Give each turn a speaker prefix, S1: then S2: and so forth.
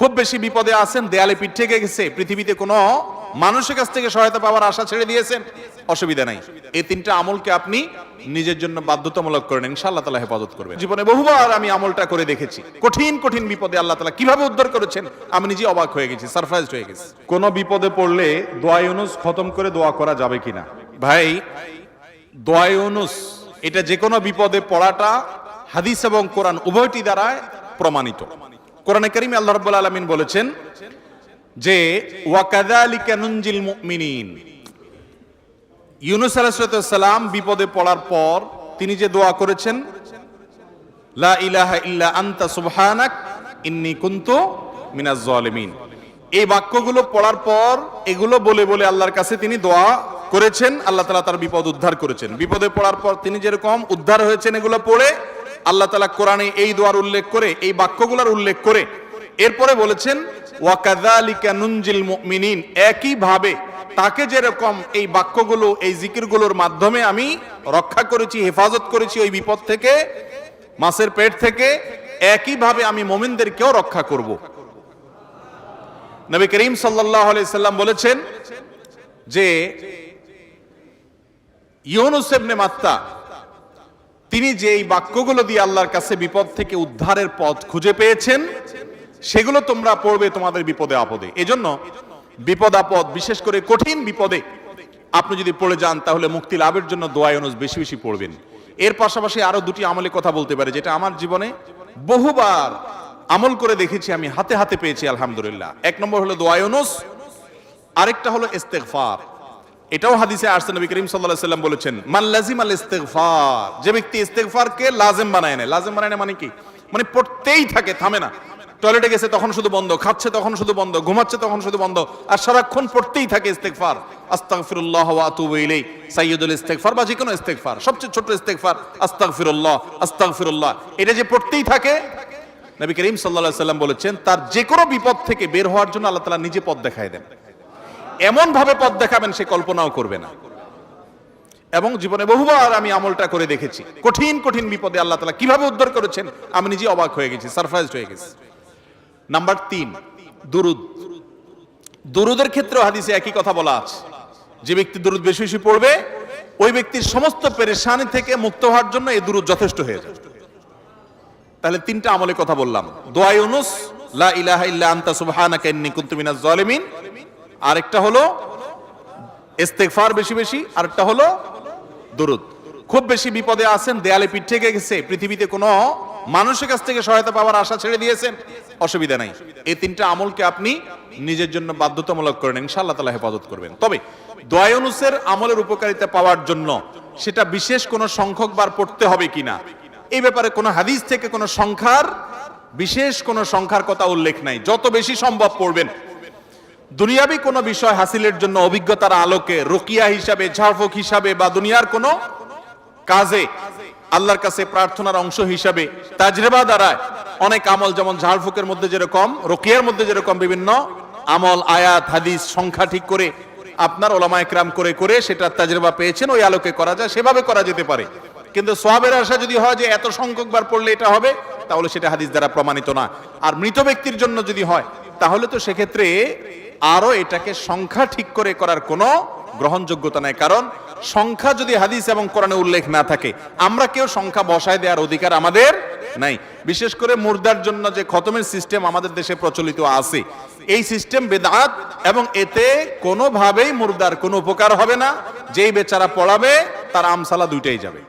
S1: খুব বেশি বিপদে আছেন, দেয়ালে পিঠ থেকে গেছে, পৃথিবীতে কোনো মানুষের কাছ থেকে সহায়তা পাওয়ার আশা ছেড়ে দিয়েছেন, অসুবিধা নাই। এই তিনটা আমলকে আপনি নিজের জন্য বাধ্যতামূলক করেন, ইনশাআল্লাহ তাআলা হেফাজত করবেন। জীবনে বহুবার আমি আমলটা করে দেখেছি, কঠিন কঠিন বিপদে আল্লাহ তাআলা কিভাবে উদ্ধার করেছেন আমি নিজে অবাক হয়ে গেছি, সারপ্রাইজড হয়ে গেছি।
S2: কোন বিপদে পড়লে দোয়া ইউনুস খতম করে দোয়া করা যাবে কিনা?
S1: ভাই, দোয়া ইউনুস এটা যে কোনো বিপদে পড়াটা হাদিস এবং কোরআন উভয়টি দ্বারা প্রমাণিত। কোরআনে কারীমে আল্লাহ রাব্বুল আলামিন বলেছেন যে ওয়া কাযালিকা নুনজিল মুমিনিন। ইউনুস আলাইহিস সালাম বিপদে পড়ার পর তিনি যে দোয়া করেছেন, লা ইলাহা ইল্লা আনতা সুবহানাক ইন্নী কুনতু মিনাজ জালিমিন, এই বাক্যগুলো পড়ার পর এগুলো বলে বলে আল্লাহর কাছে তিনি দোয়া করেছেন, আল্লাহ তাআলা তার বিপদ উদ্ধার করেছেন। বিপদে পড়ার পর তিনি যেরকম উদ্ধার হয়েছেন এগুলো পড়ে আল্লাহ তাআলা কোরআনে এই দোয়ার উল্লেখ করে, এই বাক্যগুলোর উল্লেখ করে এরপরে বলেছেন ওয়া কাযালিকা নুনজিল মুমিনিন, একই ভাবে তাকে যেরকম এই বাক্যগুলো এই জিকিরগুলোর মাধ্যমে আমি রক্ষা করেছি, হেফাজত করেছি ওই বিপদ থেকে, মাছের পেট থেকে, একই ভাবে আমি মুমিনদেরকেও রক্ষা করব। নবী করিম সাল্লাল্লাহু আলাইহি সাল্লাম বলেছেন যে ইউনুস ইবনে মাত্তা তিনি যে এই বাক্যগুলো দিয়ে আল্লাহর কাছে বিপদ থেকে উদ্ধারের পথ খুঁজে পেয়েছেন, সেগুলো তোমরা পড়বে তোমাদের বিপদে আপদে। এজন্য বিপদ আপদ, বিশেষ করে কঠিন বিপদে আপনি যদি পড়ে যান তাহলে মুক্তি লাভের জন্য দোয়া ইউনুস বেশি বেশি পড়বেন। এর পাশাপাশি আরো দুটি আমলের কথা বলতে পারে, যেটা আমার জীবনে বহুবার আমল করে দেখেছি, আমি হাতে হাতে পেয়েছি আলহামদুলিল্লাহ। এক নম্বর হলো দোয়া ইউনুস, আরেকটা হলো ইস্তেগফার। এটাও হাদিসে আসছে, নবী করিম সাল্লাল্লাহু আলাইহি সাল্লাম বলেছেন মান লাজিমাল ইস্তেগফার, যে ব্যক্তি ইস্তেগফারকে লাজিম বানায় নেয়। লাজিম বানায় নেয় মানে কি? মানে পড়তেই থাকে, থামে না। টয়লেটে গেছে তখন শুধু বন্ধ, খাচ্ছে তখন শুধু বন্ধ, ঘুমাচ্ছে তখন শুধু বন্ধ, আর সারাক্ষণ পড়তেই থাকে ইস্তেগফার। আস্তাগফিরুল্লাহ ওয়া আতুবু ইলাইহি, সাইয়্যিদুল ইস্তেগফার বা যে কোনো ইস্তেগফার, সবচেয়ে ছোট ইস্তেগফার আস্তাগফিরুল্লাহ আস্তাগফিরুল্লাহ, এটা যে পড়তেই থাকে, নবী করিম সাল্লাল্লাহু আলাইহি সাল্লাম বলেছেন তার যে কোনো বিপদ থেকে বের হওয়ার জন্য আল্লাহ তাআলা নিজে পথ দেখায় দেন। এমন ভাবে পথ দেখাবেন সে কল্পনাও করবে না। এবং জীবনে বহুবার আমি আমলটা করে দেখেছি, কঠিন কঠিন বিপদে আল্লাহ তাআলা কিভাবে উদ্ধার করেছেন আমি নিজে অবাক হয়ে গেছি, সারপ্রাইজড হয়ে গেছি। নাম্বার 3, দুরুদ। দুরুদের ক্ষেত্রেও হাদিসে একই কথা বলা আছে, যে ব্যক্তি দুরুদ বেশি বেশি পড়বে ওই ব্যক্তির সমস্ত পেরেশানি থেকে মুক্ত হওয়ার জন্য এই দুরুদ যথেষ্ট হয়ে যায়। তাহলে 3টা আমলের কথা বললাম, দোয়া ইউনুস, লা ইলাহা ইল্লা আনতা সুবহানাকা ইন্নী কুনতু মিনাজ জালিমিন, আরেকটা হলো ইস্তেগফার বেশি বেশি, আরেকটা হলো দুরুদ। খুব বেশি বিপদে আছেন, দেয়ালে পিঠ থেকে গেছে, পৃথিবীতে কোনো মানুষের কাছ থেকে সহায়তা পাওয়ার আশা ছেড়ে দিয়েছেন, অসুবিধা নাই। এই 3টা আমলকে আপনি নিজের জন্য বাধ্যতামূলক করেন, ইনশাআল্লাহ তাআলা হেফাজত করবেন। তবে দোয়া ইউনুসের আমলের উপকারিতা পাওয়ার জন্য সেটা বিশেষ কোনো সংখ্যক বার পড়তে হবে কিনা, এই ব্যাপারে কোনো হাদিস থেকে কোনো সংখ্যার, বিশেষ কোনো সংখ্যার কথা উল্লেখ নাই। যত বেশি সম্ভব পড়বেন। দুনিয়াবি কোনো বিষয় হাসিলের জন্য অভিজ্ঞতার আলোকে, রুকিয়া হিসাবে, ঝাড়ফুঁক হিসাবে, বা দুনিয়ার কোনো কাজে আল্লাহর কাছে প্রার্থনার অংশ হিসাবে তাজরিবা দ্বারা অনেক আমল, যেমন ঝাড়ফুঁকের মধ্যে যেরকম, রুকিয়ার মধ্যে যেরকম বিভিন্ন আমল, আয়াত, হাদিস সংখ্যা ঠিক করে আপনার ওলামায়ে কেরাম করে করে সেটা তাজরিবা পেয়েছেন, ওই আলোকে করা যায়, সেভাবে করা যেতে পারে। কিন্তু সওয়াবের আশা যদি হয় যে এত সংখ্যক বার পড়লে এটা হবে, তাহলে সেটা হাদিস দ্বারা প্রমাণিত না। আর মৃত ব্যক্তির জন্য যদি হয় তাহলে তো সেক্ষেত্রে আরো এটাকে সংখ্যা ঠিক করে করার কোনো গ্রহণযোগ্যতা নাই। কারণ সংখ্যা যদি হাদিস এবং কোরআনে উল্লেখ না থাকে, আমরা কেউ সংখ্যা বসায় দেওয়ার অধিকার আমাদের নাই। বিশেষ করে মুর্দার জন্য যে খতমের সিস্টেম আমাদের দেশে প্রচলিত আছে, এই সিস্টেম বেদাত, এবং এতে কোনোভাবেই মুর্দার কোনো উপকার হবে না। যেই বেচারা পড়াবে তার আমসালা দুইটাই যাবে।